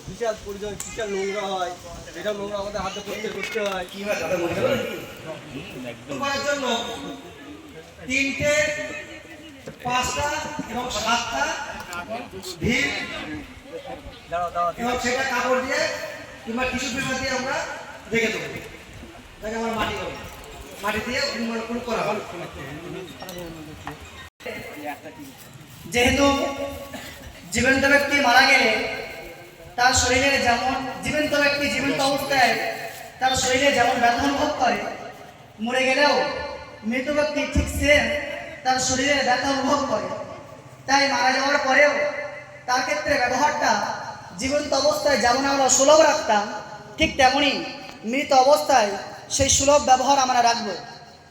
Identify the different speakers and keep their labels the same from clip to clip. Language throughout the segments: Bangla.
Speaker 1: বিশাল পরিচয়, বিশাল নোংরা হয়, এটা নোংরা আমাদের হাতে করতে হয়।
Speaker 2: জন্য 3টে 5টা এবং 7টা ভিড় এবং সেটা কাপড় দিয়ে কিংবা টিস্যু পেপার দিয়ে আমরা রেখে দেবো। তাকে আমরা মাটি দিয়ে করা হবে। যেহেতু জীবন্ত ব্যক্তি মারা গেলে তার শরীরে যেমন জীবন্ত ব্যক্তি জীবন্ত অবস্থায় তার শরীরে যেমন ব্যথা অনুভব করে, মরে গেলেও মৃত ব্যক্তি ঠিক সেম তার শরীরে ব্যথা অনুভব করে। তাই মারা যাওয়ার পরেও তার ক্ষেত্রে ব্যবহারটা জীবন্ত অবস্থায় যেমন আমরা সুলভ রাখতাম, ঠিক তেমনই মৃত অবস্থায় সেই সুলভ ব্যবহার আমরা রাখব।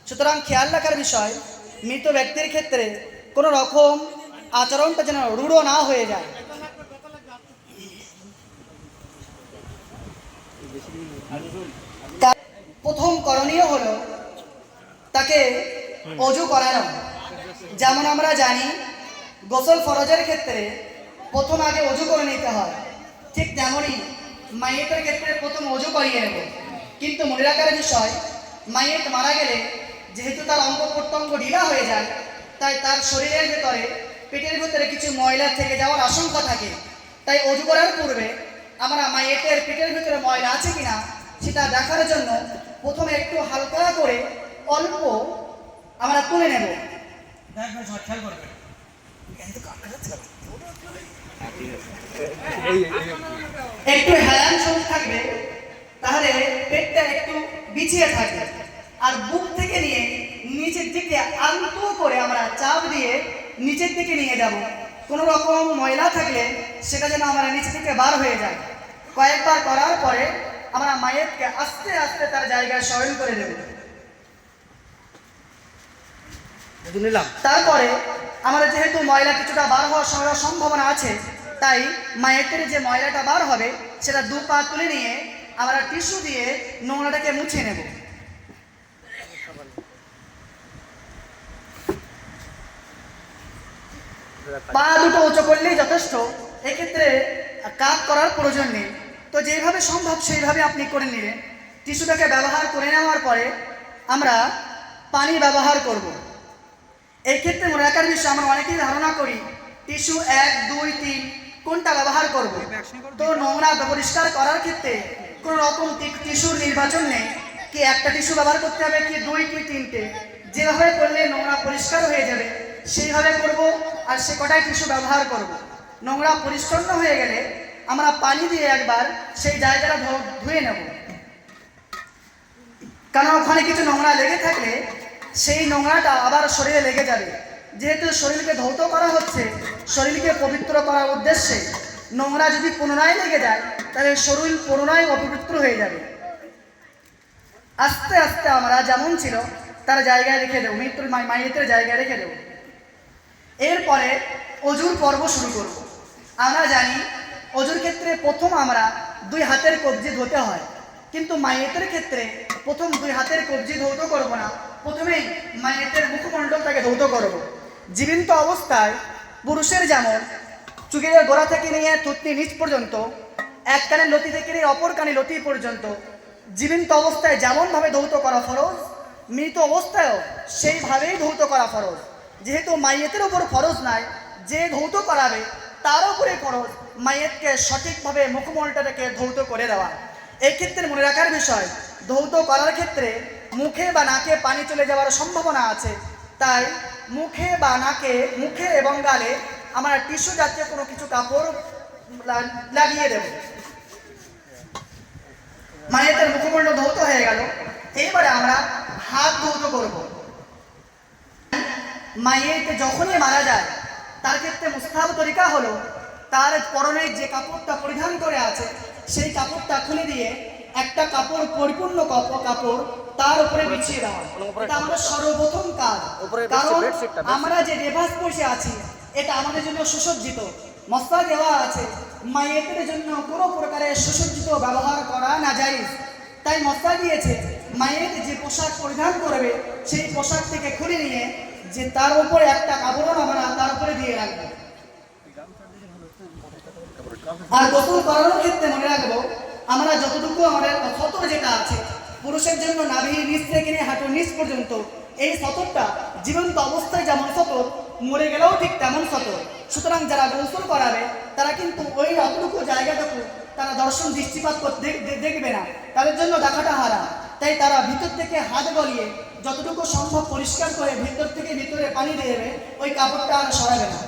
Speaker 2: সুতরাং খেয়াল রাখার বিষয়, মৃত ব্যক্তির ক্ষেত্রে কোনো রকম আচরণটা যেন রূঢ় না হয়ে যায়। তার প্রথম করণীয় হলো তাকে অজু করানো। যেমন আমরা জানি গোসল ফরজের ক্ষেত্রে প্রথম আগে অজু করে নিতে হয়, ঠিক তেমনই মাইয়েতের ক্ষেত্রে প্রথম অজু করিয়ে নেব। কিন্তু মনে রাখার বিষয়, মাইয়েত মারা গেলে যেহেতু তার অঙ্গ প্রত্যঙ্গ ঢিলা হয়ে যায়, তাই তার শরীরের ভেতরে পেটের ভেতরে কিছু ময়লা থেকে যাওয়ার আশঙ্কা থাকে। তাই অজু করার পূর্বে আমরা মাইয়েতের পেটের ভেতরে ময়লা আছে কিনা সেটা দেখার জন্য প্রথমে একটু হালকা করে অল্প আমরা তুলে নেব। একটু হেলান শরীর থাকবে, তাহলে পেটটা একটু বিছিয়ে থাকবে। আর বুক থেকে নিয়ে নিচের দিকে আলতো করে আমরা চাপ দিয়ে নিচের দিকে নিয়ে যাব। কোনো রকম ময়লা থাকলে সেটা যেন আমরা নিচ থেকে বার হয়ে যায়। কয়েকবার করার পরে আমরা মায়েরকে আস্তে আস্তে তার জায়গায় শয়ন করে দেব। তারপরে আমরা যেহেতু ময়লা কিছুটা বার হওয়ার সম্ভাবনা আছে, তাই মায়ের যে ময়লাটা বার হবে সেটা 2 পা তুলে নিয়ে আমরা টিস্যু দিয়ে নোংরাটাকে মুছে নেব। পা দুটো উঁচু করলেই যথেষ্ট, এক্ষেত্রে কাপ করার প্রয়োজন নেই। তো যেভাবে সম্ভব সেইভাবে আপনি করে নিলেন। টিস্যুটাকে ব্যবহার করে নেওয়ার পরে আমরা পানি ব্যবহার করব। এই ক্ষেত্রে মনে রাখার বিষয়, আমরা অনেকেই ধারণা করি টিস্যু 1, 2, 3 কোনটা ব্যবহার করব। তো নোংরা পরিষ্কার করার ক্ষেত্রে কোনো রকম টিস্যুর নির্বাচন নেই, কি একটা টিস্যু ব্যবহার করতে হবে, কি 2 কি 3টে। যেভাবে করলে নোংরা পরিষ্কার হয়ে যাবে সেইভাবে করব, আর সে কটাই টিস্যু ব্যবহার করব। নোংরা পরিচ্ছন্ন হয়ে গেলে আমরা পানি দিয়ে একবার সেই জায়গাটা ধুয়ে নেব। কারণ ওখানে কিছু নোংরা লেগে থাকলে সেই নোংরাটা আবার শরীরে লেগে যাবে। যেহেতু শরীরকে ধৌত করা হচ্ছে, শরীরকে পবিত্র করার উদ্দেশ্যে, নোংরা যদি পুনরায় লেগে যায় তাহলে শরীর পুনরায় অপবিত্র হয়ে যাবে। আস্তে আস্তে আমরা যেমন ছিল তার জায়গায় রেখে দেবো, মৃত্যুর মাইয়েতের জায়গায় রেখে দেবো। এরপরে অজুর পর্ব শুরু করব। আমরা জানি অজুর ক্ষেত্রে প্রথম আমরা 2 হাতের কবজি ধুতে হয়, কিন্তু মাইয়েতের ক্ষেত্রে প্রথম 2 হাতের কবজি ধৌত করব না, প্রথমেই মাইয়েতের মুখমণ্ডলটাকে ধৌত করব। জীবন্ত অবস্থায় পুরুষের যেমন চুলের গোড়া থেকে নিয়ে থুতনি নিচ পর্যন্ত, এক কানের লতি থেকে নিয়ে অপর কানের লতি পর্যন্ত জীবন্ত অবস্থায় যেমনভাবে ধৌত করা ফরজ, মৃত অবস্থায়ও সেইভাবেই ধৌত করা ফরজ। যেহেতু মাইয়েতের উপর ফরজ নাই, যে ধৌত করাবে তার উপরে ফরজ মাইয়েতকে সঠিকভাবে মুখমণ্ডলটাকে ধৌত করে দেওয়া। এই ক্ষেত্রে মনে রাখার বিষয়, ধৌত করার ক্ষেত্রে মুখে বা নাকে পানি চলে যাওয়ার সম্ভাবনা আছে। তাই মুখে বা নাকে, মুখে এবং গালে আমরা টিস্যু জাতীয় কোনো কিছু কাপড় লাগিয়ে দেব। মায়ের মুখমণ্ডল ধৌত হয়ে গেল, এইবারে আমরা হাত ধৌত করব। মায়ের যখনই মারা যায় তার ক্ষেত্রে মুস্তাহাব তরিকা হলো তার পরনে যে কাপড়টা পরিধান করে আছে সেই কাপড়টা খুলে দিয়ে একটা কাপড়, পরিপূর্ণ কাপড় তার উপরে বিছিয়ে দেওয়া। এটা আমাদের সর্বপ্রথম কাজ, কারণ আমরা যে লেবাস পরে আছি এটা আমাদের জন্য সুসজ্জিত, মসলা দেওয়া আছে, মাইয়েতের জন্য কোনো প্রকারের সুসজ্জিত ব্যবহার করা না জায়েজ। তাই মশলা দিয়েছে মাইয়েত যে পোশাক পরিধান করবে সেই পোশাক থেকে খুলে নিয়ে যে তার উপরে একটা কাপড়ও আমরা তার উপরে দিয়ে রাখবো। আর গোসল করানোর ক্ষেত্রে মনে রাখবো আমরা যতটুকু আমাদের সতর যেটা আছে পুরুষের জন্য নাভির নিচ থেকে নিয়ে হাঁটুর নিচ পর্যন্ত এই সতরটা জীবন্ত অবস্থায় যেমন সতর মরে গেলেও ঠিক তেমন সতর। সুতরাং যারা গোসল করাবে তারা কিন্তু ওই অতটুকু জায়গাটুকু তারা দর্শন দৃষ্টিপাত দেখবে না, তাদের জন্য দেখাটা হারাম। তাই তারা ভিতর থেকে হাত গলিয়ে যতটুকু সম্ভব পরিষ্কার করে ভিতর থেকে ভিতরে পানি দিয়ে দেবে, ওই কাপড়টা আর সরাবে না।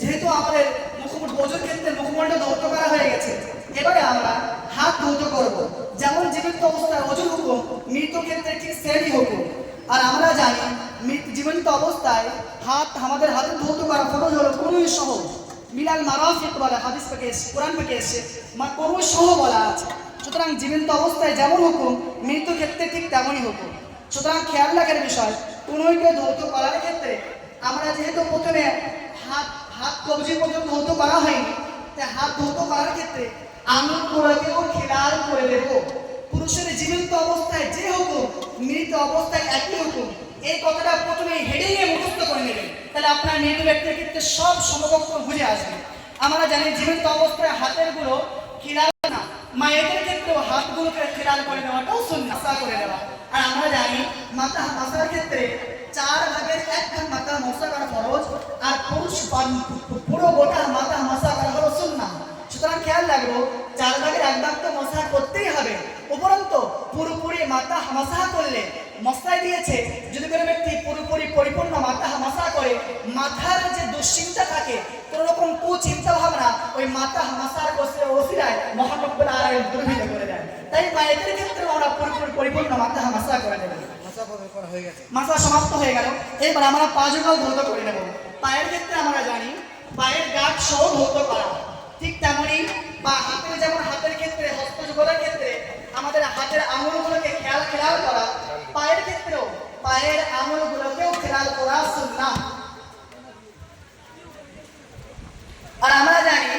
Speaker 2: যেহেতু আমাদের ওজুর ক্ষেত্রে মুখমণ্ডল ধৌত করা হয়ে গেছে, এবারে আমরা হাত ধৌত করব। যেমন জীবিত অবস্থায় ওজুর হুকুম, মৃত ক্ষেত্রে ঠিক সেমই হুকুম। আর আমরা জানি জীবন্ত অবস্থায় আমাদের হাতে ধৌত করা ফরজ হলো কোনোই সহ। মিলাল মারাফিক বলা হাদিস থেকে এসে, কোরআন থেকে এসে কোনো সহ বলা আছে। সুতরাং জীবন্ত অবস্থায় যেমন হুকুম মৃত ক্ষেত্রে ঠিক তেমনই হুকুম। সুতরাং খেয়াল রাখার বিষয়, কোনোইকে ধৌত করার ক্ষেত্রে আমরা যেহেতু প্রথমে হাত কবজি পর্যন্ত ধৌত করা হয়নি, তাই হাত ধৌত করার ক্ষেত্রে আঙুলগুলোকেও খেয়াল করে দেব। পুরুষের জীবন্ত অবস্থায় যে হুকুম মৃত অবস্থায় একই হুকুম, এই কথাটা প্রথমে হেডিংয়ে মুখস্থ করে নেবেন, তাহলে আপনার মৃত ব্যক্তির ক্ষেত্রে সব সমকক্ষ বুঝে আসবে। আমরা জানি জীবন্ত অবস্থায় হাতের গুলো খেয়াল না, মায়েদের ক্ষেত্রেও হাতগুলোকে খেয়াল করে দেওয়াটাও সুন্নাহ করে দেওয়া। আর আমরা জানি মাথা মাসার ক্ষেত্রে 4 ভাগের 1 ভাগ মাথা মশা করা ফরজ, আর পুরুষ পুরো গোটা মাথা মশা করা হলো সুন্নাহ। সুতরাং খেয়াল রাখবো 4 ভাগের 1 ভাগ তো মশা করতেই হবে। উপরন্তু পুরোপুরি মাথা মশা করলে মশাই দিয়েছে যদি কোনো ব্যক্তি পুরোপুরি পরিপূর্ণ মাথা মশা করে, মাথার যে দুশ্চিন্তা থাকে, কোনো রকম কুচিন্তা ভাবনা ওই মাথা মশার ওসিলায় মহান রব্বুল আলামিন দুর্ভিন্ন করে দেয়। তাই মায়েদের ক্ষেত্রে আমরা পুরোপুরি পরিপূর্ণ মাথা মশা করে দেব। মাথা সমাপ্ত হয়ে গেল, এবার আমরা পা জোড়াও ধৌত করে নেব। পায়ের ক্ষেত্রে আমরা জানি পায়ের গাঁট সহ ধৌত করা, ঠিক তেমনই বা হাতের যেমন হাতের ক্ষেত্রে হস্ত যুগলের ক্ষেত্রে আমাদের হাতের আঙুলগুলোকে খেয়াল করা, পায়ের ক্ষেত্রেও পায়ের আঙুলগুলোকেও খেয়াল করা সুন্নাহ। আর আমরা জানি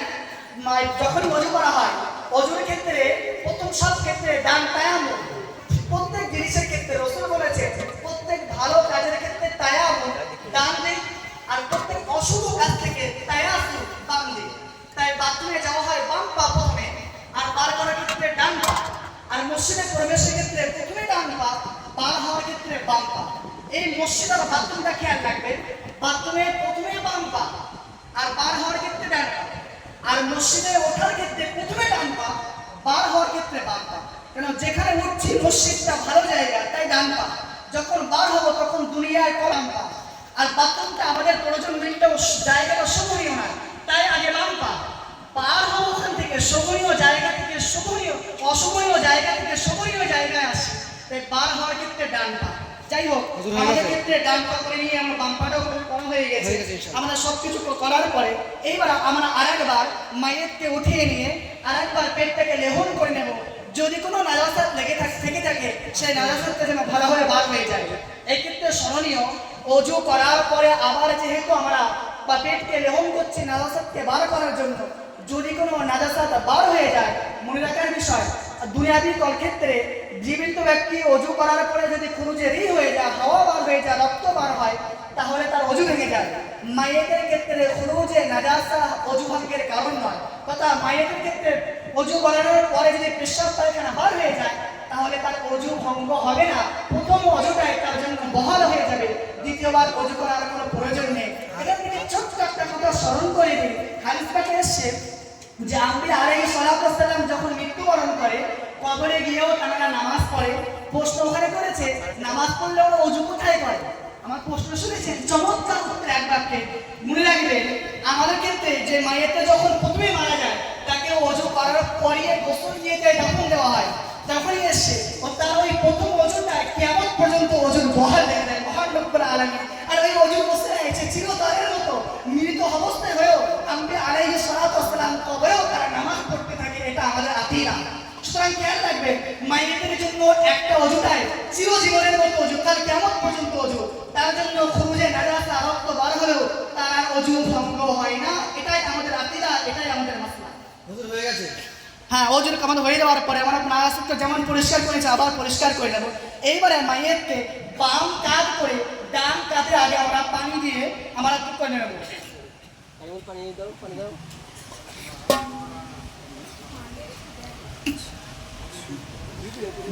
Speaker 2: যখন ওযু করা হয়, ওযুর ক্ষেত্রে প্রথম সব ক্ষেত্রে ডান তায়াম্মুম, প্রত্যেক জিনিসের ক্ষেত্রে রাসূল বলেছে প্রত্যেক ভালো কাজের ক্ষেত্রে তায়াম্মুম ডান দিক, আর প্রত্যেক অশুভ কাজ থেকে তায়াসসুম বাম দিক। তাই বাথরুমে যাওয়া হয় বাম পা প্রথমে, আর বার করার ক্ষেত্রে ডান পা, আর মসজিদে প্রবেশের ক্ষেত্রে প্রথমে ডান পা, বার হওয়ার ক্ষেত্রে বাম পা। এই মসজিদ আর বাথরুমটা খেয়াল রাখবেন, বাথরুমে প্রথমে বাম পা আর বার হওয়ার ক্ষেত্রে ডান পা, আর মসজিদে ওঠার ক্ষেত্রে প্রথমে ডান পা, বার হওয়ার ক্ষেত্রে বাম পা। কেন যেখানে উঠছি মসজিদটা ভালো জায়গা তাই ডান পা, যখন বার হবো তখন দুনিয়ায় বাম পা। আর বাথরুমটা আমাদের প্রয়োজন জায়গাটা শোভনীয় না, তাই আগে বাম পা, পার হবো ওখান থেকে শোভনীয় জায়গা থেকে অশোভনীয় জায়গা থেকে শোভনীয় জায়গায় আসে, তাই পার হওয়ার ক্ষেত্রে ডান পা। যাই হোক, আমাদের ক্ষেত্রে ডান পা করে নিয়ে আমরা বাম পাটাও করা হয়ে গেছে। আমরা সবকিছু করার পরে এইবার আমরা আরেকবার মায়েরকে উঠিয়ে নিয়ে আরেকবার পেটটাকে লেহন করে নেব। যদি কোনো নাজাসাত থেকে থাকে সেই নাজাসাতটা যেন ভালোভাবে বার হয়ে যায়। এই ক্ষেত্রে স্মরণীয়, ওযু করার পরে আবার যেহেতু আমরা পেটকে লেহন করছি নাজাসাতকে বার করার জন্য, যদি কোনো নাজাসাত বার হয়ে যায়, মনে রাখার বিষয় দুনিয়াবি ক্ষেত্রে জীবিত ব্যক্তি ওযু করার পরে যদি খুরুজেরই হয়ে যায়, হাওয়া বার হয়ে যায়, রক্ত বার হয়, তাহলে তার ওযু ভেঙে যায়। মায়েদের ক্ষেত্রে খুরুজে নাজাসা ওযু ভঙ্গের কারণ নয়, তথা মায়েদের ক্ষেত্রে ওযু করানোর পরে যদি পেশাব পায়খানা বার হয়ে যায় তাহলে তার ওযু ভঙ্গ হবে না। প্রথম ওযুটাই তার জন্য বহাল হয়ে যাবে, দ্বিতীয়বার ওযু করার কোনো প্রয়োজন নেই। এটা থেকে ছোট্ট একটা কথা স্মরণ করে দিই। হাদিস পাকে এসেছে যে আম্বিয়া আলাইহিস সালাতু ওয়াস সালাম যখন মৃত্যুবরণ করে কবরে গিয়েও তারা নামাজ পড়ে। প্রশ্ন ওখানে করেছে নামাজ পড়লে ওরা ওযু কোথায় করে? আমার প্রশ্ন শুনেছেন, চমৎকার উত্তর এক বাক্যে। মনে রাখবেন আমাদের ক্ষেত্রে যে মায়েরটা যখন প্রথমে মারা যায় তাকে ওযু করার পরিয়ে গোসল দিয়ে দাফন দেওয়া হয়, যখনই এসছে ও তার ওই প্রথম ওযুটা কিয়ামত পর্যন্ত ওযুর বহাল রেখে দেয় মহান রব্বুল আলামিন। আর ওই ওযুর বসে আছে চিরতরের মতো মৃত অবস্থায় হয়েও আম্বিয়া আলাইহিস সালাতু ওয়াস সালাম কবরেও তারা নামাজ পড়তে থাকে। এটা আমাদের আকীদা। সুতরাং খেয়াল রাখবেন মায়েদের জন্য একটা ওযুটাই চিরজীবনের মতো ওযু, তার কিয়ামত পর্যন্ত ওযু। তার জন্য খুরুজে নাজাসা রক্ত বার হলেও তার ওযু ভঙ্গ হয় না। এটাই আমাদের আকীদা, এটাই আমাদের মাসলা।
Speaker 1: হুজুর হয়ে গেছে।
Speaker 2: হ্যাঁ, ওজুর আমাদের হয়ে যাওয়ার পরে আমরা নাগাসুক্ত যেমন পরিষ্কার করেছি আবার পরিষ্কার করে নেব। এইবারে মাইয়েতকে বাম কাঁধ করে ডান কাঁধে আগে আমরা পানি দিয়ে আমরা কি করে নেব।
Speaker 1: পানি দাও, পানি দাও।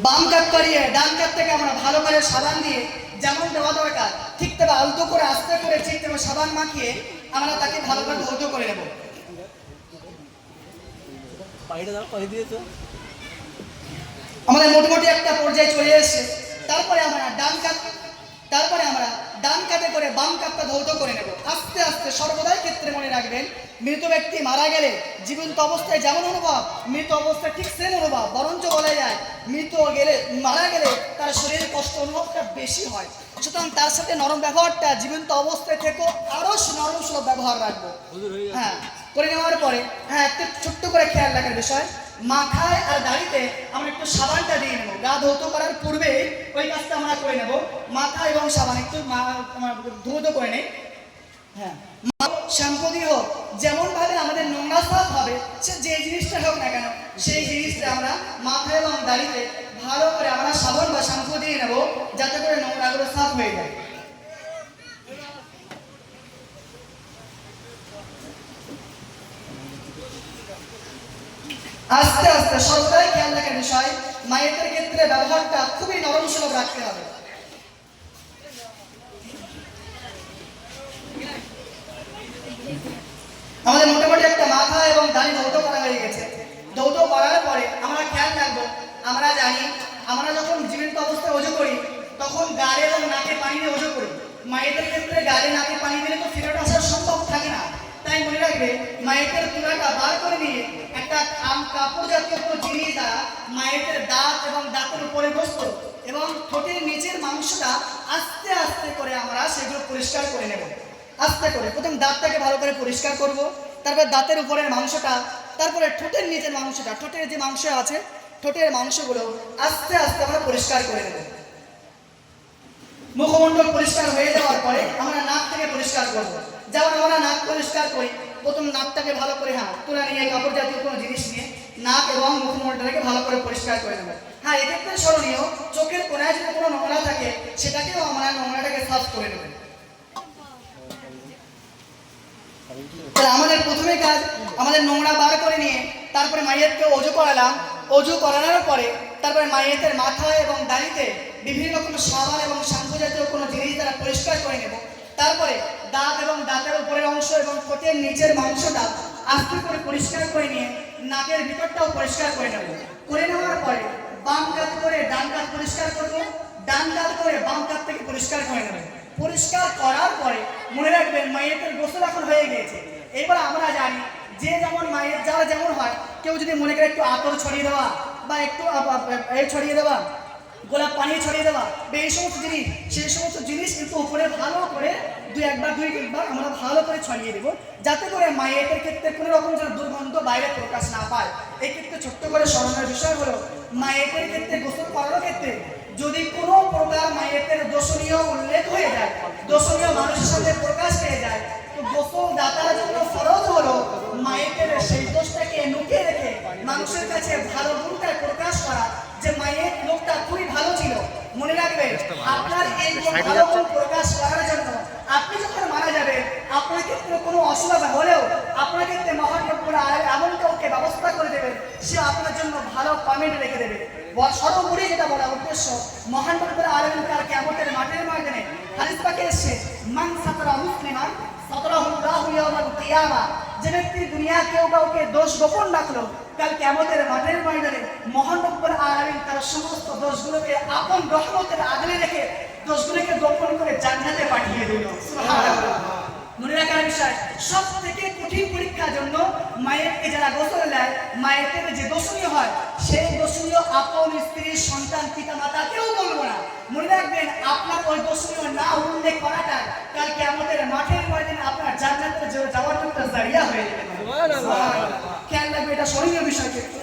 Speaker 2: বাম কাঁধ করিয়ে ডান কাঁধ থেকে আমরা ভালো করে সাবান দিয়ে যেমন দেওয়া দরকার ঠিক তবে আলতো করে আস্তে করে ঠিক তেমন সাবান মাখিয়ে আমরা তাকে ভালো করে ধৌত করে নেব।
Speaker 1: পানিটা দাও, পানি দিয়েছো।
Speaker 2: আমাদের মোটামুটি একটা পর্যায়ে চলে এসেছে। তারপরে আমরা ডান কাঁধে করে বাম কাঁধটা ধৌত করে নেব আস্তে আস্তে। সর্বদাই ক্ষেত্রে মনে রাখবেন, মৃত ব্যক্তি মারা গেলে জীবন্ত অবস্থায় যেমন অনুভব, মৃত অবস্থায় ঠিক সেম অনুভব, বরঞ্চ বলা যায় মারা গেলে তার শরীরের কষ্ট অনুভবটা বেশি হয়। সুতরাং তার সাথে নরম ব্যবহারটা জীবন্ত অবস্থায় থেকেও আরো নরম সুলভ ব্যবহার রাখবো। হ্যাঁ, করে নেওয়ার পরে হ্যাঁ একটু ছোট্ট করে খেয়াল রাখার বিষয়, মাথায় আর দাড়িতে আমরা একটু সাবানটা দিয়ে নেবো। গা ধৌত করার পূর্বে ওই কাজটা আমরা করে নেব। মাথা এবং সাবান একটু ধৌত করে নেই। হ্যাঁ, শ্যাম্পু দিয়ে হোক, যেমন ভাবে আমাদের নোংরা সাফ হবে, সে যে জিনিসটা হোক না কেন, সেই জিনিসটা আমরা মাথা এবং দাড়িতে ভালো করে আমরা সাবান বা শ্যাম্পু দিয়ে নেব, যাতে করে নোংরাগুলো সাফ হয়ে যায়। আস্তে আস্তে সর্বদাই খেয়াল রাখার বিষয়, মায়েদের ক্ষেত্রে ব্যবহারটা খুবই নরম সুলভ রাখতে হবে। আমাদের মোটামুটি একটা মাথা এবং দাড়ি ধৌত করা হয়ে গেছে। ধৌত করার পরে আমরা খেয়াল রাখবো, আমরা জানি আমরা যখন জীবন্ত অবস্থায় ওযু করি তখন গালে এবং নাকে পানি দিয়ে ওযু করি। মায়েদের ক্ষেত্রে গালে নাকে পানি দিলে তো ফেরত আসা সম্ভব থাকে না। তাই মনে রাখবে, মায়েদের তুলাটা বার করে নিয়ে একটা কাপড় জাতীয় কোনো জিনিস দ্বারা মায়েদের দাঁত এবং দাঁতের উপরে বসত এবং ঠোঁটের নিচের মাংসটা আস্তে আস্তে করে আমরা সেগুলো পরিষ্কার করে নেব। আস্তে করে প্রথম দাঁতটাকে ভালো করে পরিষ্কার করব, তারপর দাঁতের উপরের মাংসটা, তারপরে ঠোঁটের নিচের মাংসটা, ঠোঁটের যে মাংস আছে ঠোঁটের মাংসগুলো আস্তে আস্তে আমরা পরিষ্কার করে নেব। মুখমণ্ডল পরিষ্কার হয়ে যাওয়ার পরে আমরা নাক থেকে পরিষ্কার করব। যেমন আমরা নাক পরিষ্কার করি, প্রথম নাকটাকে ভালো করে তুলা নিয়ে কাপড় জাতীয় কোনো জিনিস নিয়ে নাক এবং মুখমণ্ডলটাকে ভালো করে পরিষ্কার করে নেব। হ্যাঁ, এক্ষেত্রে স্মরণীয়, চোখের কোনায় যদি কোনো নোংরা থাকে সেটাকেও আমরা নোংরাটাকে সাফ করে নেব। তাহলে আমাদের প্রথমে কাজ, আমাদের নোংরা বার করে নিয়ে তারপরে মাইয়েতকে ওযু করালাম। ওযু করানোর পরে তারপরে মাইয়েতের মাথা এবং দাড়িতে বিভিন্ন রকম সাবান এবং শ্যাম্পু জাতীয় কোনো জিনিস দ্বারা পরিষ্কার করে নেব। তারপরে দাঁত এবং দাঁতের উপরের অংশ এবং ঠোঁটের নিচের মাংসটা আস্তে করে পরিষ্কার করে নিয়ে নাকের ভিতরটাও পরিষ্কার করে নেব। করে নেওয়ার পরে বাম কাঁধ করে ডান কাঁধ পরিষ্কার করব, ডান কাঁধ করে বাম কাঁধ থেকে পরিষ্কার করে নেব। পরিষ্কার করার পরে মনে রাখবেন, মায়েদের গোসল এখন হয়ে গেছে। এবার আমরা জানি যে যেমন মায়ের যারা যেমন হয়, কেউ যদি মনে করে একটু আতর ছড়িয়ে দেওয়া বা একটু ছড়িয়ে দেওয়া, গোলাপ পানি ছড়িয়ে দেওয়া, এই সমস্ত জিনিস, সেই সমস্ত জিনিস একটু উপরে ভালো করে দুই একবার আমরা ভালো করে ছড়িয়ে দেবো, যাতে করে মায়েদের ক্ষেত্রে কোনো রকম যেন দুর্গন্ধ বাইরে প্রকাশ না পায়। এই ক্ষেত্রে ছোট্ট করে স্মরণের বিষয় হলো, মায়েদের ক্ষেত্রে গোসল করানোর ক্ষেত্রে যদি কোনো প্রকার মায়েদের দোষণীয় উল্লেখ হয়ে যায়, দোষণীয় মানুষের সাথে প্রকাশ পেয়ে যায়, তো গোসল দাতার জন্য ফরজ হলো মায়েদের সেই দোষটাকে লুকিয়ে রেখে মানুষের কাছে ভালো গুণটা প্রকাশ করা, যে মায়ের লোকটা খুবই ভালো ছিল। মনে রাখবেন, আপনার এই ভালো গুণ প্রকাশ করার জন্য আপনি যখন মারা যাবেন, আপনার ক্ষেত্রে কোনো অসুবিধা হলেও আপনার ক্ষেত্রে মহান রব্বুল আলামিন এমন কাউকে ব্যবস্থা করে দেবেন, সে আপনার জন্য ভালো কমেন্ট রেখে দেবে। সর্বোপরি যেটা বলা উদ্দেশ্য, মহান রব্বুল আলামিন কাল কিয়ামতের মাঠের ময়দানে হাদিস পাকে এসেছে, মান সাতরা মুসলিমান সাতরাহুল্লাহু ইয়াওমাল কিয়ামা, যে ব্যক্তি দুনিয়া কেউ কাউকে দোষ গোপন রাখলো, কাল কিয়ামতের মাঠের ময়দানে মহান রব্বুল আলামিন তার সমস্ত দোষগুলোকে আপন রহমতের আগলে রেখে দোষগুলোকে গোপন করে জান্নাতে পাঠিয়ে দিল। সুবহানাল্লাহ। মনে রাখার বিষয়, সব থেকে কঠিন পরীক্ষার জন্য মায়েরকে যারা গোসল দেয়, মায়ের যে দোষণীয় হয়, সেই দোষণীয় আপন স্ত্রী, সন্তান, পিতা মাতাকেও বলবো না। মনে রাখবেন, আপনার ওই দোষণীয় না উল্লেখ করাটা কালকে আমাদের মাঠের ময়দানে আপনার জান্নাতে যাওয়ার জন্য জারিয়া হয়ে যাবে। খেয়াল রাখবে, এটা স্মরণীয় বিষয়। ক্ষেত্রে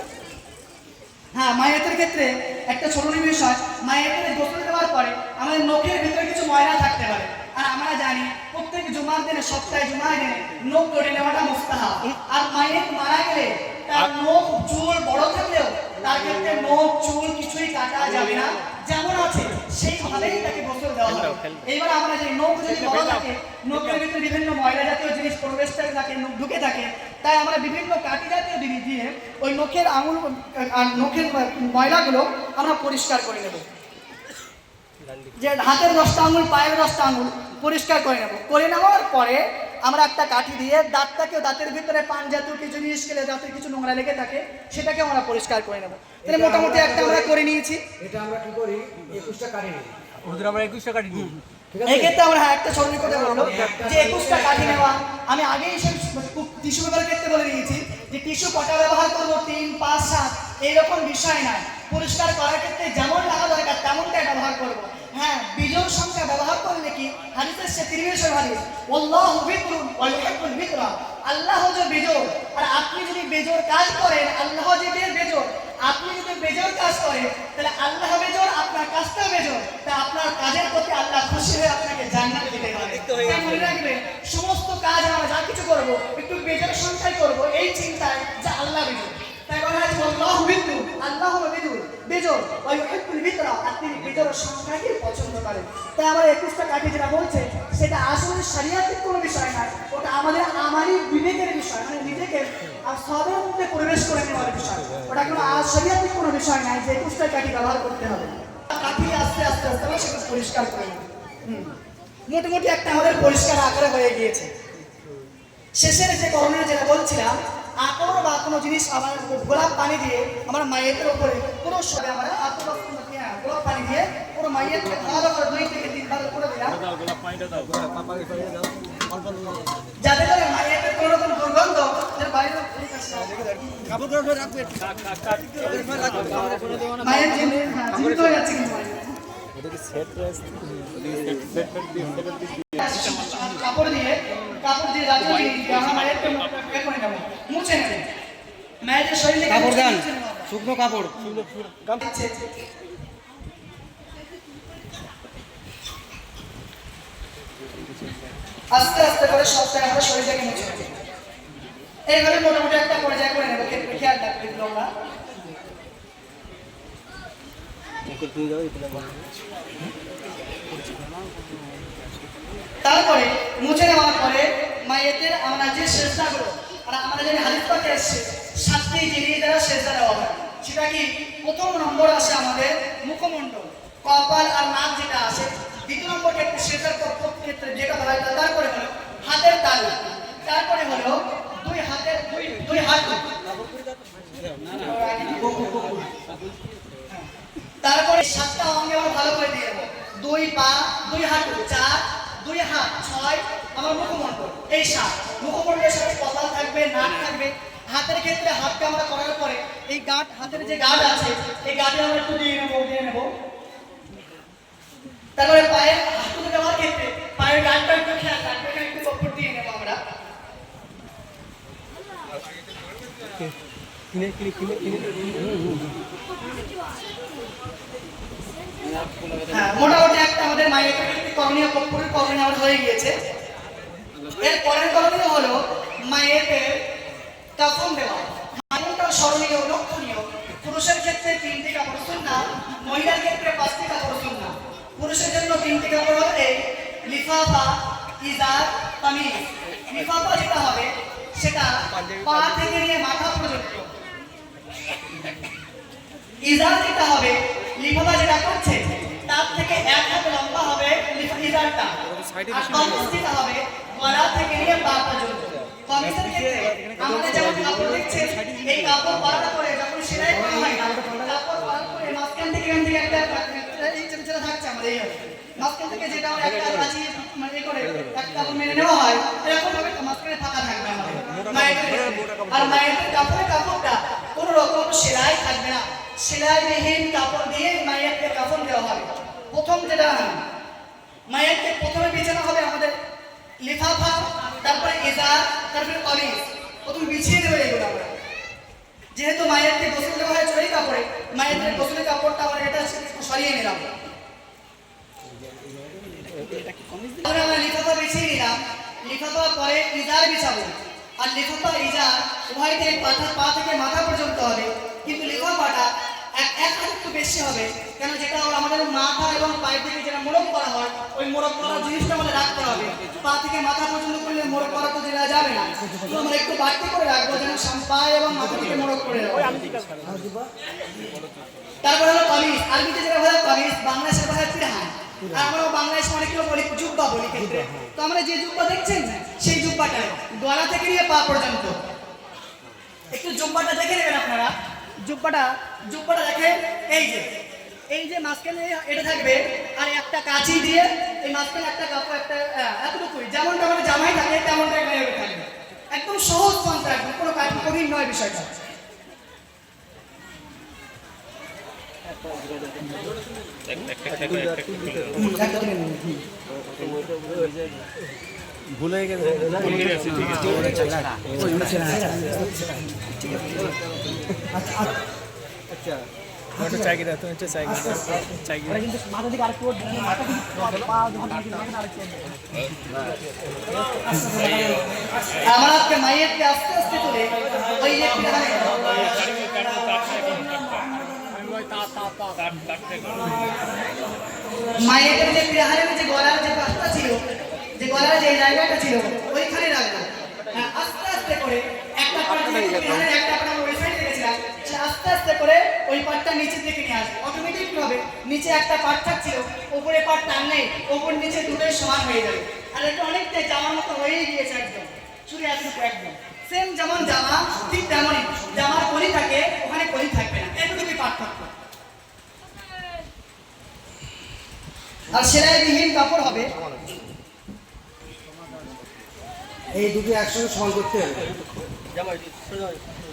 Speaker 2: হ্যাঁ, মায়েদের ক্ষেত্রে একটা স্মরণীয় বিষয়, মায়েদের গোসল দেওয়ার পরে আমাদের নখের ভিতরে কিছু ময়লা থাকতে পারে। আর আমরা জানি প্রত্যেক জুমার দিনে, সপ্তাহে জুমার দিনে নখ কেটে নেওয়াটা মুস্তাহাব। আর মায়ের মারা গেলে তার নখ চুল বড় থাকলেও তার ক্ষেত্রে নখ চুল কিছুই কাটা যাবে না, যেমন আছে সেইভাবেই তাকে গোসল দেওয়া হবে। এইবার আমরা যে নখ যদি বড় থাকে, নখের ভিতরে বিভিন্ন ময়লা জাতীয় জিনিস প্রবেশ থাকে, নখ ঢুকে থাকে, তাই আমরা বিভিন্ন কাঠি জাতীয় জিনিস দিয়ে ওই নখের আঙুল আর নখের ময়লাগুলো আমরা পরিষ্কার করে নেব। যে হাতের 10টা আঙুল, পায়ের 10টা আঙুল পরিষ্কার করে নেব। করে নেওয়ার পরে আমরা একটা কাঠি দিয়ে দাঁতের ভিতরে পান জাতীয় কিছু জিনিস খেলে দাঁতের কিছু নোংরা লেগে থাকে সেটাকে আমরা পরিষ্কার করে নেব। তাহলে মোটামুটি একটা আমরা করে নিয়েছি।
Speaker 3: এটা আমরা কি করি, 21টা কাটি নিই।
Speaker 1: হুজুর আমরা 21টা কাটি নিই।
Speaker 2: এই ক্ষেত্রে আমরা একটা সরল কথা বললো যে 21টা কাঠি নেওয়া। আমি আগেই টিস্যু পেপারের ক্ষেত্রে বলে দিয়েছি যে টিস্যু কটা ব্যবহার করবো, 3, 5, 7 এইরকম বিষয় নয়। পরিষ্কার করার ক্ষেত্রে যেমন লাগা দরকার তেমনটাই ব্যবহার করবো। হ্যাঁ, বিজোড় সংখ্যা ব্যবহার করলে কি হাদিসের সে তিরমিজি হাদিস, আল্লাহু বিদরুন ওয়া ইউহিব্বুল বিদরা, আল্লাহ যে বেজোড় আর আপনি যদি বেজোড় কাজ করেন, আল্লাহ যে বেজোড়, আপনি যদি বেজোড় কাজ করেন তাহলে আল্লাহ বেজোড়, আপনার কাজটাও বেজোড়, তা আপনার কাজের প্রতি আল্লাহ খুশি হয়ে আপনাকে জান্নাত দিতে পারে। তাই মনে রাখবেন, সমস্ত কাজ আমরা যা কিছু করব একটু বেজোড় সংখ্যায় করব, এই চিন্তায় যে আল্লাহ বেজোড়। তাই বলা হয় আল্লাহু বিদরুন, আল্লাহ হলো বেজোড় ওয়া ইউহিব্বুল বিদরা, আপনি বেজোড় সংখ্যাকে পছন্দ করেন। তাই আমার 21টা কাঠি যেটা বলছে সেটা আসলে শরীয়তের কোনো বিষয় না, ওটা আমাদের আমারই বিবেকের বিষয়, মানে নিজেকে আর সবের মধ্যে প্রবেশ করে নেওয়ার বিষয়। ওটা কোনো শরীয়তের কোনো বিষয় নাই যে 21টা কাঠি ব্যবহার করতে হবে। কাঠি আস্তে আস্তে আস্তে আমরা সেটা পরিষ্কার করে নেব। মোটামুটি একটা আমাদের পরিষ্কার আকারে হয়ে গিয়েছে। শেষের যে করণীয় যেটা বলছিলাম, আতর বা কোনো জিনিস আমার গোলাপ পানি দিয়ে আমার মায়ের উপরে পুরো সবে আমরা গোলাপ পানি দিয়ে পুরো মায়ের ভালো করে 2 থেকে 3 বার করে দিলাম, যাতে করে মায়ের কোনো রকম দুর্গন্ধ যে বাইরে মায়ের জীবিত হয়ে যাচ্ছে কিন্তু কাপড় দিয়ে আমরা মায়ের মুছে নেব। মায়ের শরীরে
Speaker 3: কাপড় দেন, শুকনো কাপড়।
Speaker 2: আস্তে আস্তে করে সবটাই আমরা শরীরটাকে মুছে নেব। এইভাবে মোটামুটি একটা পর্যায়ে করে নেব। খেয়াল রাখবেন আমরা তারপরে মুছে নেওয়ার পরে মায়ের আমরা যে সেজদাগুলো আর আমরা যে হাদিস পাকে আসছে 7টি জিনিস দ্বারা সেজদা দেওয়া হয়, সেটা কি প্রথম নম্বর আসে আমাদের মুখমণ্ডল, কপাল আর নাক যেটা আসে। দ্বিতীয় নম্বর ক্ষেত্রে সেজদার ক্ষেত্রে যেটা বলা হয়, তারপরে হলো হাতের তালু, তারপরে হলো দুই হাতের দুই হাত, তারপরে 7টা অঙ্গে আমরা ভালো করে দিয়ে দেবো। 2 পা, 2 হাত, 4, 2 হাত, 6 আমার মুখমণ্ডল, এই 7। মুখমণ্ডলের সাথে কপাল থাকবে, নাক থাকবে। হাতের ক্ষেত্রে হাতটা আমরা করার পরে এই গাঁট, হাতের যে গাঁট আছে এই গাঁটে আমরা একটু দিয়ে নেব। তারপরে পায়ের হাঁটু দেওয়ার ক্ষেত্রে পায়ের গাঁটটা একটু খেয়াল রাখবে, একটু কপড় দিয়ে নেব আমরা। মোটামুটি একটা আমাদের মায়ের করণীয় কর্পূরের করণীয় আমার হয়ে গিয়েছে। এর পরের করণীয় হলো মায়ের কাফন দেওয়া। মায়েরটা স্মরণীয়, লক্ষণীয়। পুরুষের ক্ষেত্রে 3টি কাপড় সুন্নাত, মহিলার ক্ষেত্রে 5টি কাপড় সুন্নাত। পুরুষের জন্য 3টি কাপড় হবে লিফাফা, ইজার, কামিজ। লিফাফা যেটা হবে সেটা পা থেকে নিয়ে মাথা পর্যন্ত। ইজার যেটা হবে, লিফাফা যেটা করছে তার থেকে 1 হাত লম্বা হবে ইজারটা। আর কামিজ যেটা হবে গলা থেকে নিয়ে পা পর্যন্ত। কামিজের ক্ষেত্রে আমরা যেমন কাপড় দেখছেন, এই কাপড় পরার পরে যখন সেলাই করা হয়, কাপড় পরার পরে মাঝখান থেকে একটা এই যেটা থাকছে আমাদের এই হবে, মাঝখান থেকে যেটা একটা কাঁচি মানে করে একটা কাপড় মেরে নেওয়া হয়, এরকম ভাবে মাঝখানে ফাঁকা থাকবে আমাদের মায়ের। আর মায়ের কাপড়টা কোনো রকম সেলাই থাকবে না, সেলাইবিহীন কাপড় দিয়ে মায়েরকে কাফন দেওয়া হবে। প্রথম যেটা মায়েরকে প্রথমে বিছানো হবে আমাদের লিফাফা, তারপরে ইজার, তারপরে কামিজ। প্রথমে বিছিয়ে দেবো এগুলো আমরা। যেহেতু মায়েরকে গোসল দেওয়া হয় চড়াই কাপড়ে, মায়ের গোসলের কাপড়টা আমরা এটা সরিয়ে নিলাম। আমরা লিফাফা বিছিয়ে নিলাম। লিফাফা পরে ইজার বিছাবো। আর লেফাফা ইজা উভয় থেকে পা থেকে মাথা পর্যন্ত হবে, কিন্তু লেফাফাটা এক হাত একটু বেশি হবে, কেন যেটা আমাদের মাথা এবং পায়ের দিকে যেটা মোড়ক করা হয় ওই মোড়ক করা জিনিসটা আমাদের রাখতে হবে। পা থেকে মাথা পর্যন্ত করলে মোড়ক করা তো যেটা যাবে না, তো আমরা একটু বাড়তি করে রাখবো যেন পা এবং মাথা থেকে মোড়ক করে রাখবো। তারপর হলো কামিজ, আরবিতে যেটা বলে কামিজ, বাংলাদেশের ভাষায় পিরহান, আর আমরা বাংলাদেশ অনেকগুলো বলি জুব্বা বলি ক্ষেত্রে। তো আমরা যে জুব্বা দেখছেন সেই জুব্বাটা গলা থেকে নিয়ে পা পর্যন্ত, একটু জুব্বাটা দেখে নেবেন আপনারা। জুব্বাটা দেখেন, এই যে মাঝখানে এটা থাকবে, আর একটা কাঁচি দিয়ে এই মাঝখানে একটা কাপড়, একটা এতটুকুই, যেমনটা আমাদের জামাই থাকে তেমনটা এভাবে থাকবে। একদম সহজ পন্থা, একদম কোনো কঠিন নয় বিষয়টা।
Speaker 1: ভুলে গেছে আচ্ছা
Speaker 4: ওটা চাই দাও, তুমি চাই চাই
Speaker 2: কিন্তু মাথা দিকে আরেকটু মাথা দিকে পা যখন আরেকটু আমাকে মাইয়েরকে আস্তে আস্তে করে ওই যে মায়ের যে পিরাহারের যে গলার যে পাশটা ছিল, যে গলার যে জায়গাটা ছিল ওইখানে রাখবো। আস্তে আস্তে করে একটা পাট পিরাহারের একটা পাট আমরা ওই সাইডে রেখেছিলাম, সে আস্তে আস্তে করে ওই পাটটা নিচের দিকে নিয়ে আসবে। অটোমেটিক হবে নিচে একটা পাট থাকছিল, উপরে পাট টানলে ওপর নিচে দুটোই সমান হয়ে যাবে। আর এটা অনেকটাই জামার মতো হয়েই গিয়েছে, একদম চুরি এতটুকু একদম সেম যেমন জামা, ঠিক তেমনই জামার কলি থাকে ওখানে কলি থাকবে না, এতটুকুই পার্থক্য। আর সেলাইবিহীন কাপড় হবে,
Speaker 3: এই দুটো একসঙ্গে সমান করতে হবে।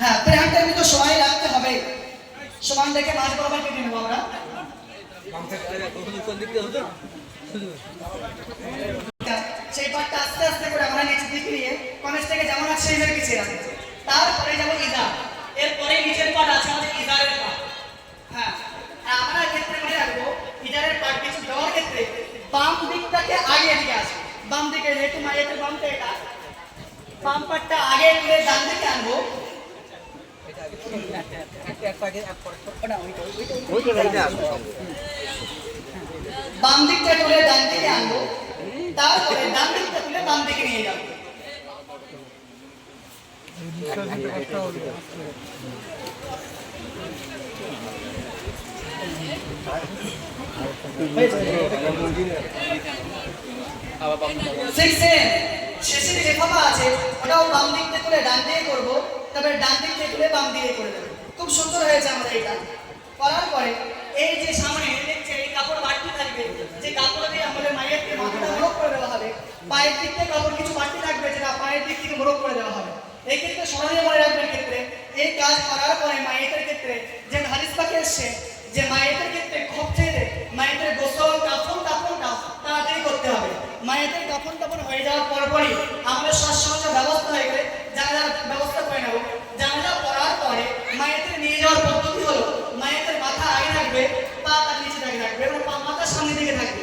Speaker 2: হ্যাঁ প্যান্টটার ভিতর সময় রাখতে হবে, সমান দেখে মাঝ বরাবর কেটে নেবো আমরা। সেই পাটটা আস্তে আস্তে করে আমরা নিচের দিকে নিয়ে কমেজ থেকে যেমন আছে সেইভাবে পিছিয়ে রাখবো। তারপরে যাবো ইজা, এরপরে নিচের পাট আছে আমাদের ইজারের পাট। হ্যাঁ আমরা ক্ষেত্রে মনে রাখবো ইজারের পাট কিছু দেওয়ার ক্ষেত্রে বাম দিকটাকে আগে দিকে আসবে, বাম দিকে যেহেতু মায়ের বামটা এটা, বাম পাটটা আগে তুলে ডান দিকে আনবো। বাম দিকটা তুলে ডান দিকে আনবো, তারপরে ডান দিকটা তুলে বাম দিকে নিয়ে যাবো। শেষে যে লেফাফা আছে ওটাও বাম দিক থেকে তুলে ডান দিকে করবো, তারপরে ডান দিক থেকে তুলে বাম দিকে করে দেবো। খুব সুন্দর হয়েছে আমাদের এটা করার পরে এই যে সামনে দেখছে এই কাপড় বাড়তি থাকবে, যে কাপড় দিয়ে আমাদের মায়ের মাথাটা মোড়ক করে দেওয়া হবে, পায়ের দিক থেকে কাপড় কিছু বাড়তি থাকবে যেটা পায়ের দিক থেকে মোড়ক করে দেওয়া হবে। এই ক্ষেত্রে সহজে মনে রাখবেন ক্ষেত্রে এই কাজ করার পরে মায়ের ক্ষেত্রে যে হাদিস পাকে এসছে যে মায়ের ক্ষেত্রে খুব ছেড়ে মায়ের গোসল কাপড়টা তাড়াতাড়ি করতে হবে। মায়ের কাপড় হয়ে যাওয়ার পরপরই আমাদের শ্বাস ব্যবস্থা হয়ে গেলে জানাজার ব্যবস্থা করে নেব। জানাজা পড়ার পরে মায়ের নিয়ে যাওয়ার পদ্ধতি হলো মায়ের মাথা আগে থাকবে, পা তার নিচে থাকবে এবং মাথার সামনের দিকে থাকবে।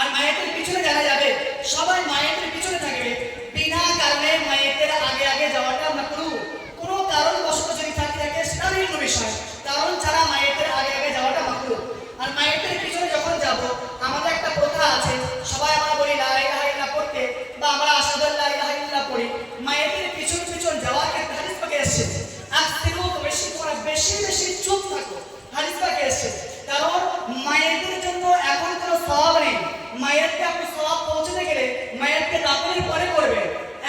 Speaker 2: আর মায়ের পিছনে যারা যাবে সবাই মায়ের পিছনে থাকবে। বিনা কারণে মায়ের আগে আগে যাওয়াটা মাকরুহ, কোনো কারণবশত যদি থাকে সেটা ভিন্ন বিষয়, কারণ ছাড়া মায়ের আগে আগে যাওয়াটা মাকরুহ। আর মায়ের পিছনে যখন যাব আমাদের একটা প্রথা আছে, সবাই আমরা বলি লা ইলাহা ইল্লাল্লাহ পড়তে বা আমরা আশহাদু আল্লা ইলাহা ইল্লাল্লাহ পড়ি। মায়ের পিছন যাওয়ার ক্ষেত্রে হাদিস পাকে এসেছে আজ থেকেও তো বেশি তোমরা বেশি চুপ থাকো, হাদিস পাকে এসেছে। কারণ মায়েদের জন্য এখন কোনো সওয়াব নেই, মায়েরকে আপনি সওয়াব পৌঁছাতে গেলে মায়েরকে দাফনের পরে করবে।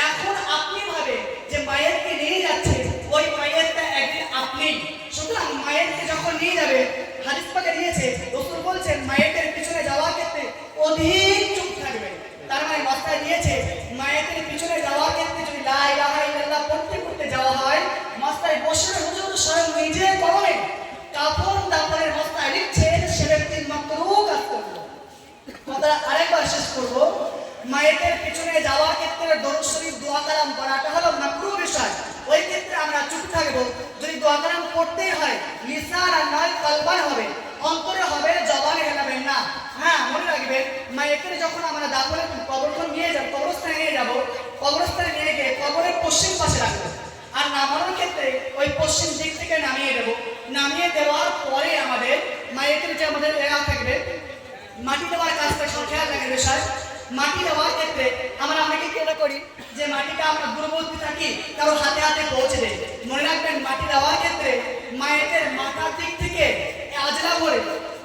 Speaker 2: এখন আপনি ভাবে যে মায়েরকে নিয়ে যাচ্ছে ওই মায়েরটা একদিন আপনি, সুতরাং মায়েরকে যখন নিয়ে যাবে হাদিস পাকে দিয়েছে রাসূল বলছেন মায়ের পিছনে যাওয়ার ক্ষেত্রে অধিক চুপ থাকবে। তার মানে মাথায় দিয়েছে মায়ের পিছনে যাওয়ার ক্ষেত্রে যদি লা ইলাহা ইল্লাল্লাহ পড়তে যাওয়া হয় মাথায় বসে হুজুর স্বয়ং নিজে কলমে কাফন দাফনের মাথায় লিখছেন সে ব্যক্তি মাকরুহ কাজ করলো। কথা আরেকবার শেষ করব, মায়ের পিছনে যাওয়ার ক্ষেত্রে দরুদ শরীফ দোয়া কালাম পড়াটা হলো মাকরুহ বিষয়। ওই ক্ষেত্রে আমরা চুপ থাকবো। যদি দোয়া কালাম পড়তেই হয় লিসান আর নয় কলবান হবে, অন্তরে হবে, জবানে হেলাবেন না। হ্যাঁ মনে রাখবেন মায়ের যখন আমরা দাফনের কবরস্থানে নিয়ে যাবো কবরস্থানে নিয়ে গিয়ে কবরের পশ্চিম পাশে রাখবো। আর নামানোর ক্ষেত্রে ওই পশ্চিম দিক থেকে নামিয়ে দেবো। নামিয়ে দেওয়ার পরে আমাদের মায়ের যে আমাদের এরা থাকবে মাটি দেওয়ার কাজটা সব খেয়াল রাখার বিষয়। মাটি দেওয়ার ক্ষেত্রে আমরা অনেকে কি এটা করি যে মাটিটা আমরা দূরবর্তী থাকি কারো হাতে হাতে পৌঁছে দেয়। মনে রাখবেন মাটি দেওয়ার ক্ষেত্রে মায়েদের মাথার দিক থেকে আজরা ভরে,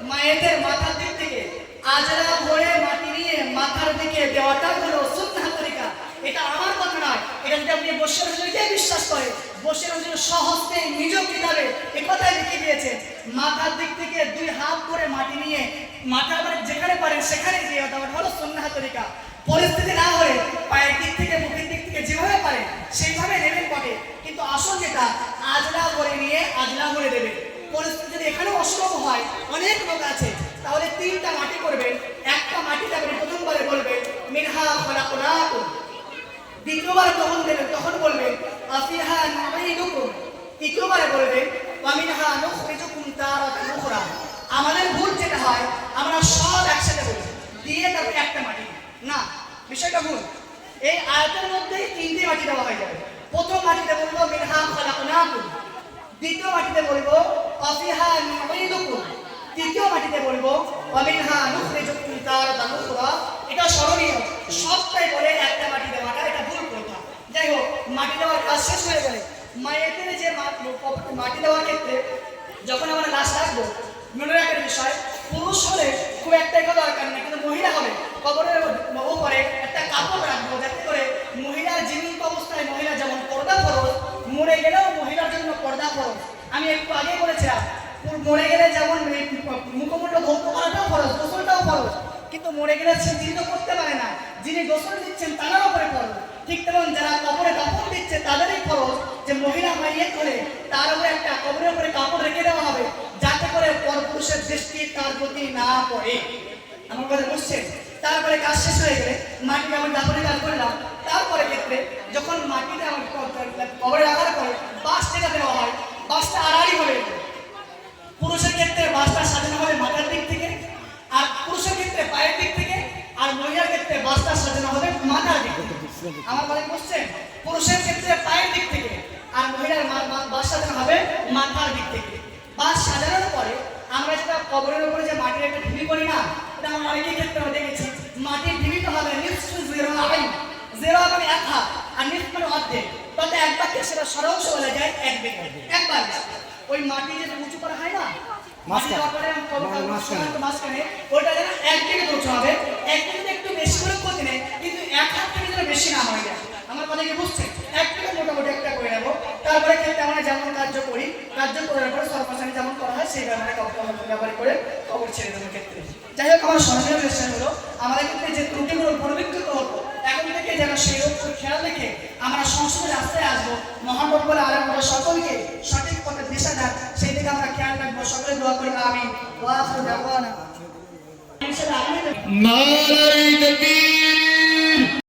Speaker 2: মায়েদের মাথার দিক থেকে আজরা ভরে মাটি নিয়ে মাথার দিকে দেওয়াটা হলো সুন্নাহ তরিকা। এটা আমার কথা নয়, এটা যদি আপনি বশির হুজুরকে বিশ্বাস করে, বশির হুজুর সহজে নিজ কিতাবে এই কথাই লিখে দিয়েছেন, মাথার দিক থেকে 2 হাত করে মাটি নিয়ে মাথার মানে যেখানে পারেন সেখানে দিয়ে দেওয়া হলো সুন্নাহ তরিকা। পরিস্থিতি না হলে পায়ের দিক থেকে মুখের দিক থেকে যেভাবে পারেন সেইভাবে নেবেন বটে, কিন্তু আসল যেটা আজলা ভরে নিয়ে আজলা ভরে দেবে। পরিস্থিতি যদি এখানেও অসম্ভব হয়, অনেক লোক আছে, তাহলে 3টা মাটি করবেন। একটা মাটিতে আপনি প্রথমবারে বলবেন মিনহা খলাকনাকুম, দ্বিতীয়বার তখন দেবেন তখন বলবেন আফিহা নুঈদুকুম, তৃতীয়বারে বলবেন ওয়া মিনহা নুখরিজুকুম তারাতান উখরা। আমাদের ভুল যেটা হয় আমরা সব একসাথে বলি দিয়ে তারপরে একটা মাটি না, বিষয়টা ভুল। এই আয়াতের মধ্যে 3টে মাটি দেওয়া হয়ে যাবে। প্রথম মাটিতে বলবো মিনহা খলাকনাকুম, দ্বিতীয় মাটিতে বলবো আফিহা নুঈদুকুম, তৃতীয় মাটিতে বলবো ওয়া মিনহা নুখরিজুকুম তারাতান উখরা। এটা স্মরণীয়, সবটাই বলে একটা মাটি দেওয়াটা এটা ভুল কথা। যাই হোক, মাটি দেওয়ার কাজ শেষ হয়ে গেলে মায়েদের যে মাটি দেওয়ার ক্ষেত্রে যখন আমরা লাশ রাখবো, মনে রাখার বিষয় পুরুষ হলে খুব একটা এগো দরকার নেই, কিন্তু মহিলা হলে কবরের উপরে একটা কাপড় রাখবো যাতে করে মহিলার জীবিত অবস্থায় মহিলা যেমন পর্দা ফরজ, মরে গেলেও মহিলার জন্য পর্দা ফরজ। আমি একটু আগে বলেছিলাম মরে গেলে যেমন মুখমণ্ডল ধৌত করাটাও ফরজ, গোসলটাও ফরজ, কিন্তু মরে গেলে সে জীবিত করতে পারে না, যিনি গোসল দিচ্ছেন তারাও উপরে ফরজ। ঠিক তেমন যারা কবরে দাফন দিচ্ছে তাদেরই ফরজ যে মহিলা মাইয়েত হলে তার উপরে একটা কবরের উপরে কাপড় রেখে দেওয়া হবে যাতে করে পরপুরুষের দৃষ্টি তার প্রতি না পড়ে। আমার কথা বুঝছেন? তারপরে কাজ শেষ হয়ে গেলে মাটিতে আমার দাফনের কাজ করলাম, তারপরে ক্ষেত্রে যখন মাটিতে আমার কবরে রাখার পরে বাঁশ যেটা দেওয়া হয়, বাঁশটা আড়াআড়ি হবে। পুরুষের ক্ষেত্রে বাঁশটা সাজানো হবে মাথার দিক থেকে, আর পুরুষের ক্ষেত্রে পায়ের দিক থেকে, আর মহিলার ক্ষেত্রে বাঁশটা সাজানো হবে মাথার দিক থেকে। আমার কথা বুঝছেন? পুরুষের ক্ষেত্রে পায়ের দিক থেকে, আর মহিলার বাঁশ সাজানো হবে মাথার দিক থেকে। বাঁশ সাজানোর পরে আমরা যেটা কবরের উপরে যে মাটির একটা ঢিবি করি না, এটা আমরা অনেকের ক্ষেত্রে দেখেছি, মাটির ঢিবিটা হবে নিশ্চু জিরাআইন, জিরা মানে 1 হাত আর নিস মানে অর্ধেক, তাতে একবার সেটা সরাংশ বলা যায় 1 বিঘা। একবার ওই মাটি যেটা উঁচু করা হয় না, মাঝখানে ওইটা যেন 1 বিঘা উঁচু হবে। 1 বিঘা একটু বেশি করে করতে নেই, কিন্তু 1 হাত থেকে যেন বেশি না হয়ে যায়। আমার কথা কি বুঝছেন? 1 বিঘা মোটামুটি একটা করে নেবো। তারপরে ক্ষেত্রে আমরা যেমন কার্য করি, কার্য করার পরে সর্বসানি যেমন করা হয় সেই ব্যাপারে ব্যবহার করে কবর ছেড়ে দেওয়ার ক্ষেত্রে। যাই হোক, আমার স্মরণীয় বিষয় হলো আমাদের ক্ষেত্রে যে ত্রুটিগুলো পরিবর্তিত হতো এখন থেকে যেন সেই খেয়াল রেখে আমরা সংসদের রাস্তায় আসবো। মহান রব্বুল আলামিন সকলকে সঠিক পথে দিশা দেন, সেই দিকে আমরা খেয়াল রাখবো। সকলে দোয়া করি আমিন। ওয়া আখিরু দাওয়ানা।
Speaker 5: নারায়ে তাকবীর।